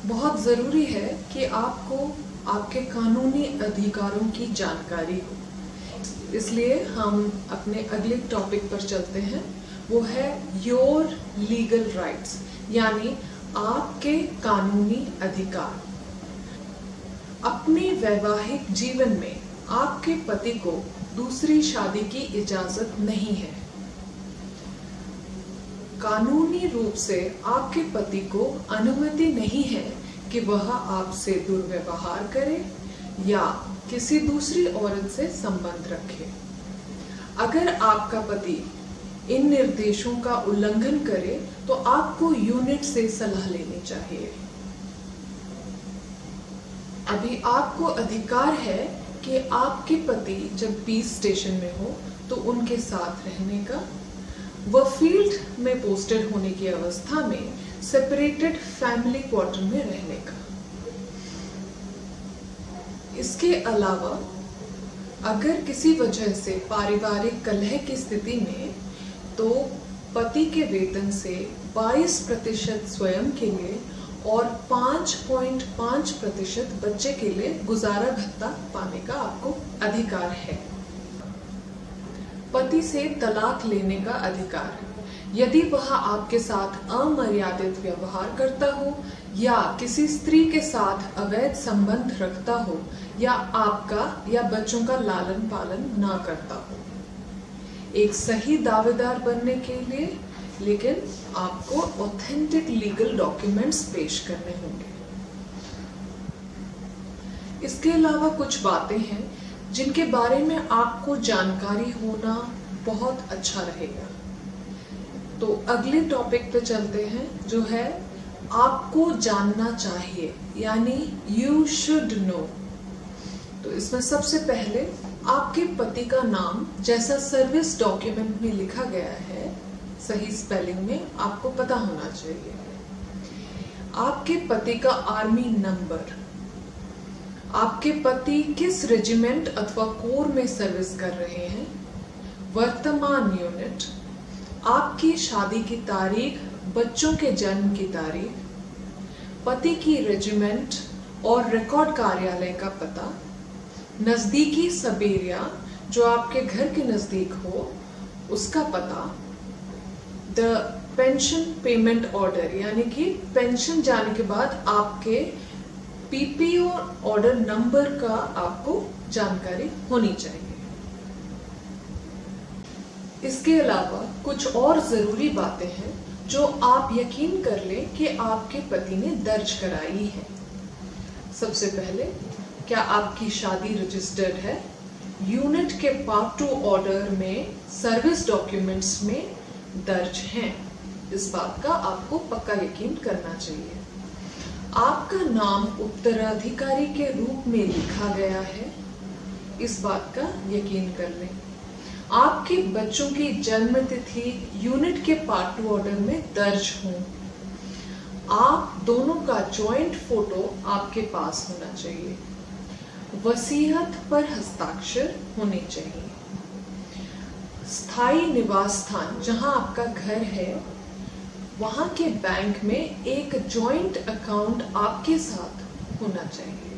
बहुत ज़रूरी है कि आपको आपके कानूनी अधिकारों की जानकारी हो। इसलिए हम अपने अगले टॉपिक पर चलते हैं, वो है योर लीगल राइट्स, यानी आपके कानूनी अधिकार। अपने वैवाहिक जीवन में आपके पति को दूसरी शादी की इजाजत नहीं है। कानूनी रूप से आपके पति को अनुमति नहीं है कि वह आपसे दुर्व्यवहार करे या किसी दूसरी औरत से संबंध रखे। अगर आपका पति इन निर्देशों का उल्लंघन करे तो आपको यूनिट से सलाह लेनी चाहिए। अभी आपको अधिकार है कि आपके पति जब पीस स्टेशन में हो तो उनके साथ रहने का, वह फील्ड में पोस्टेड होने की अवस्था में सेपरेटेड फैमिली क्वार्टर में रहने का। इसके अलावा अगर किसी वजह से पारिवारिक कलह की स्थिति में, तो पति के वेतन से 22% स्वयं के लिए और 5.5% बच्चे के लिए गुजारा भत्ता पाने का आपको अधिकार है। पति से तलाक लेने का अधिकार, यदि वह आपके साथ अमर्यादित व्यवहार करता हो या किसी स्त्री के साथ अवैध संबंध रखता हो या आपका या बच्चों का लालन पालन ना करता हो। एक सही दावेदार बनने के लिए लेकिन आपको ऑथेंटिक लीगल डॉक्यूमेंट्स पेश करने होंगे। इसके अलावा कुछ बातें हैं जिनके बारे में आपको जानकारी होना बहुत अच्छा रहेगा। तो अगले टॉपिक पे चलते हैं, जो है आपको जानना चाहिए, यानी यू शुड नो। तो इसमें सबसे पहले आपके पति का नाम जैसा सर्विस डॉक्यूमेंट में लिखा गया है, सही स्पेलिंग में आपको पता होना चाहिए। आपके पति का आर्मी नंबर, आपके पति किस रेजिमेंट अथवा कोर में सर्विस कर रहे हैं, वर्तमान यूनिट, आपकी शादी की तारीख, बच्चों के जन्म की तारीख, पति की रेजिमेंट और रिकॉर्ड कार्यालय का पता, नजदीकी सब एरिया जो आपके घर के नजदीक हो उसका पता, द पेंशन पेमेंट ऑर्डर, यानी कि पेंशन जाने के बाद आपके पीपीओ ऑर्डर नंबर का आपको जानकारी होनी चाहिए। इसके अलावा कुछ और जरूरी बातें हैं जो आप यकीन कर लें कि आपके पति ने दर्ज कराई है। सबसे पहले, क्या आपकी शादी रजिस्टर्ड है? यूनिट के पार्ट 2 ऑर्डर में सर्विस डॉक्यूमेंट्स में दर्ज हैं, इस बात का आपको पक्का यकीन करना चाहिए। आपका नाम उत्तराधिकारी के रूप में लिखा गया है, इस बात का यकीन कर लें। आपके बच्चों की जन्म तिथि यूनिट के पार्ट 2 ऑर्डर में दर्ज हो। आप दोनों का जॉइंट फोटो आपके पास होना चाहिए। वसीयत पर हस्ताक्षर होने चाहिए। स्थायी निवास स्थान, जहां आपका घर है, वहां के बैंक में एक जॉइंट अकाउंट आपके साथ होना चाहिए।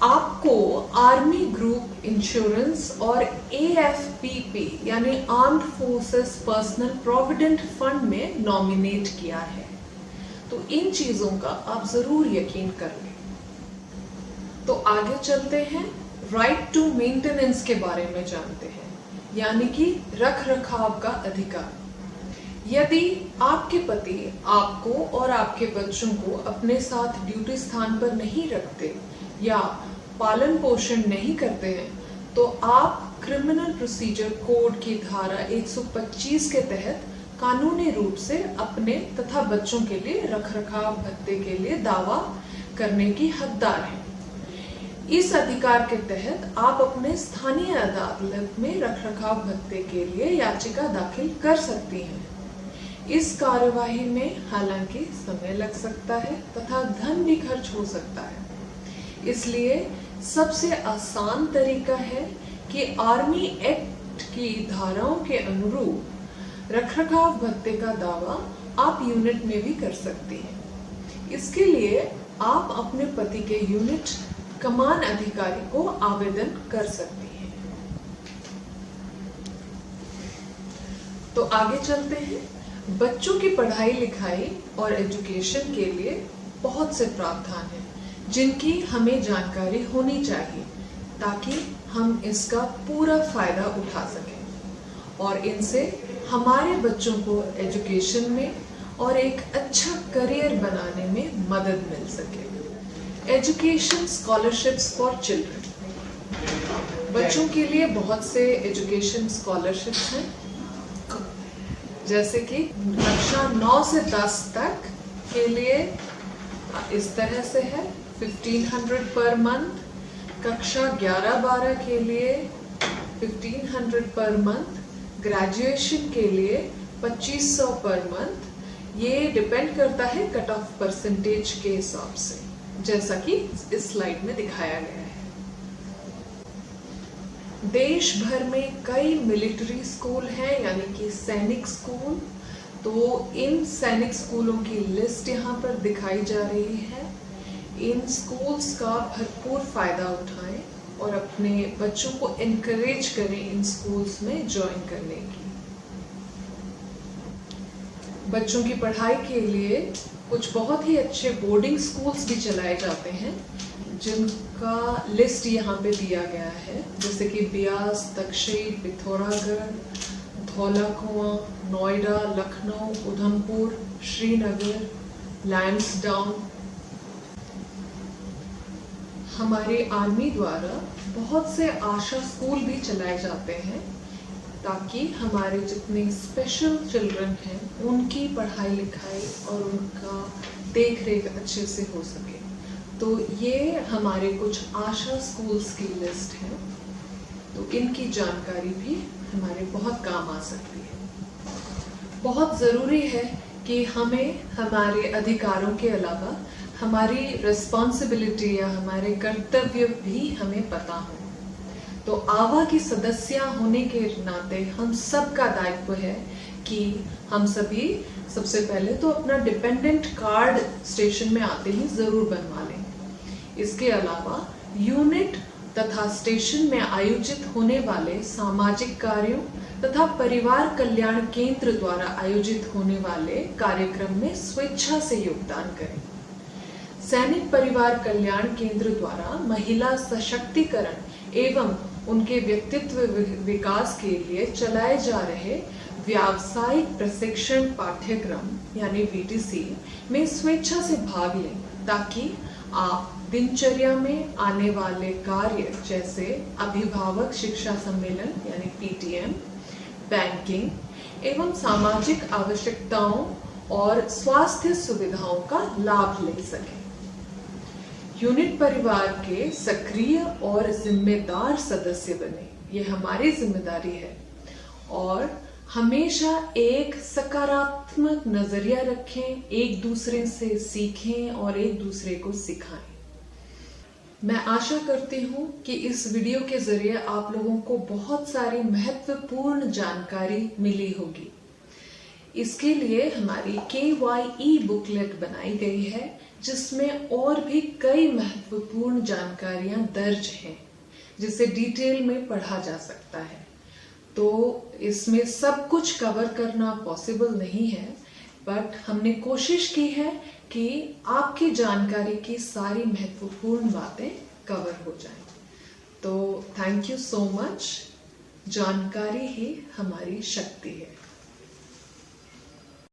आपको आर्मी ग्रुप इंश्योरेंस और AFPP यानी armed forces personal provident fund में नॉमिनेट किया है, तो इन चीजों का आप जरूर यकीन कर लें। तो आगे चलते हैं, राइट टू मेंटेनेंस के बारे में जानते हैं, यानी कि रख रखाव का अधिकार। यदि आपके पति आपको और आपके बच्चों को अपने साथ ड्यूटी स्थान पर नहीं रखते या पालन पोषण नहीं करते हैं, तो आप क्रिमिनल प्रोसीजर कोड की धारा 125 के तहत कानूनी रूप से अपने तथा बच्चों के लिए रखरखाव भत्ते के लिए दावा करने की हकदार हैं। इस अधिकार के तहत आप अपने स्थानीय अदालत में रखरखाव भत्ते के लिए याचिका दाखिल कर सकती हैं। इस कार्यवाही में हालांकि समय लग सकता है तथा धन भी खर्च हो सकता है, इसलिए सबसे आसान तरीका है कि आर्मी एक्ट की धाराओं के अनुरूप रखरखाव भत्ते का दावा आप यूनिट में भी कर सकती हैं। इसके लिए आप अपने पति के यूनिट कमान अधिकारी को आवेदन कर सकती हैं। तो आगे चलते हैं। बच्चों की पढ़ाई लिखाई और एजुकेशन के लिए बहुत से प्रावधान हैं जिनकी हमें जानकारी होनी चाहिए ताकि हम इसका पूरा फायदा उठा सकें और इनसे हमारे बच्चों को एजुकेशन में और एक अच्छा करियर बनाने में मदद मिल सके। Education scholarships for children. बच्चों के लिए बहुत से एजुकेशन स्कॉलरशिप्स हैं, जैसे कि कक्षा 9 से 10 तक के लिए इस तरह से है 1500 पर मंथ। कक्षा 11-12 के लिए 1500 पर मंथ। ग्रेजुएशन के लिए 2500 पर मंथ। ये डिपेंड करता है कट ऑफ परसेंटेज के हिसाब से, जैसा कि इस स्लाइड में दिखाया गया है। देश भर में कई मिलिट्री स्कूल हैं, यानी कि सैनिक स्कूल। तो इन सैनिक स्कूलों की लिस्ट यहाँ पर दिखाई जा रही है। इन स्कूल्स का भरपूर फायदा उठाएं और अपने बच्चों को एनकरेज करें इन स्कूल्स में ज्वाइन करने की। बच्चों की पढ़ाई के लिए कुछ बहुत ही अच्छे बोर्डिंग स्कूल्स भी चलाए जाते हैं जिनका लिस्ट यहाँ पे दिया गया है, जैसे कि ब्यास, तक्षशिला, पिथौरागढ़, धौला कुआं, नोएडा, लखनऊ, उधमपुर, श्रीनगर, लैंसडाउन। हमारी आर्मी द्वारा बहुत से आशा स्कूल भी चलाए जाते हैं ताकि हमारे जितने स्पेशल चिल्ड्रन हैं उनकी पढ़ाई लिखाई और उनका देख रेख अच्छे से हो सके। तो ये हमारे कुछ आशा स्कूल्स की लिस्ट है, तो इनकी जानकारी भी हमारे बहुत काम आ सकती है। बहुत ज़रूरी है कि हमें हमारे अधिकारों के अलावा हमारी रिस्पॉन्सिबिलिटी या हमारे कर्तव्य भी हमें पता हो। तो आवा की सदस्य होने के नाते हम सबका दायित्व है कि हम सभी सबसे पहले तो अपना डिपेंडेंट कार्ड स्टेशन में आते ही जरूर बनवा लें। इसके अलावा यूनिट तथा स्टेशन में आयोजित होने वाले सामाजिक कार्यों तथा परिवार कल्याण केंद्र द्वारा आयोजित होने वाले कार्यक्रम में स्वेच्छा से योगदान करें। सैनिक परिवार कल्याण केंद्र द्वारा महिला सशक्तिकरण एवं उनके व्यक्तित्व विकास के लिए चलाए जा रहे व्यावसायिक प्रशिक्षण पाठ्यक्रम यानी VTC में स्वेच्छा से भाग लें ताकि आप दिनचर्या में आने वाले कार्य जैसे अभिभावक शिक्षा सम्मेलन यानी PTM, बैंकिंग एवं सामाजिक आवश्यकताओं और स्वास्थ्य सुविधाओं का लाभ ले सकें। यूनिट परिवार के सक्रिय और जिम्मेदार सदस्य बने, ये हमारी जिम्मेदारी है और हमेशा एक सकारात्मक नजरिया रखें, एक दूसरे से सीखें और एक दूसरे को सिखाएं। मैं आशा करती हूँ कि इस वीडियो के जरिए आप लोगों को बहुत सारी महत्वपूर्ण जानकारी मिली होगी। इसके लिए हमारी KYE बुकलेट बनाई गई है जिसमें और भी कई महत्वपूर्ण जानकारियां दर्ज हैं जिसे डिटेल में पढ़ा जा सकता है। तो इसमें सब कुछ कवर करना पॉसिबल नहीं है, बट हमने कोशिश की है कि आपकी जानकारी की सारी महत्वपूर्ण बातें कवर हो जाएं। तो थैंक यू सो मच। जानकारी ही हमारी शक्ति है।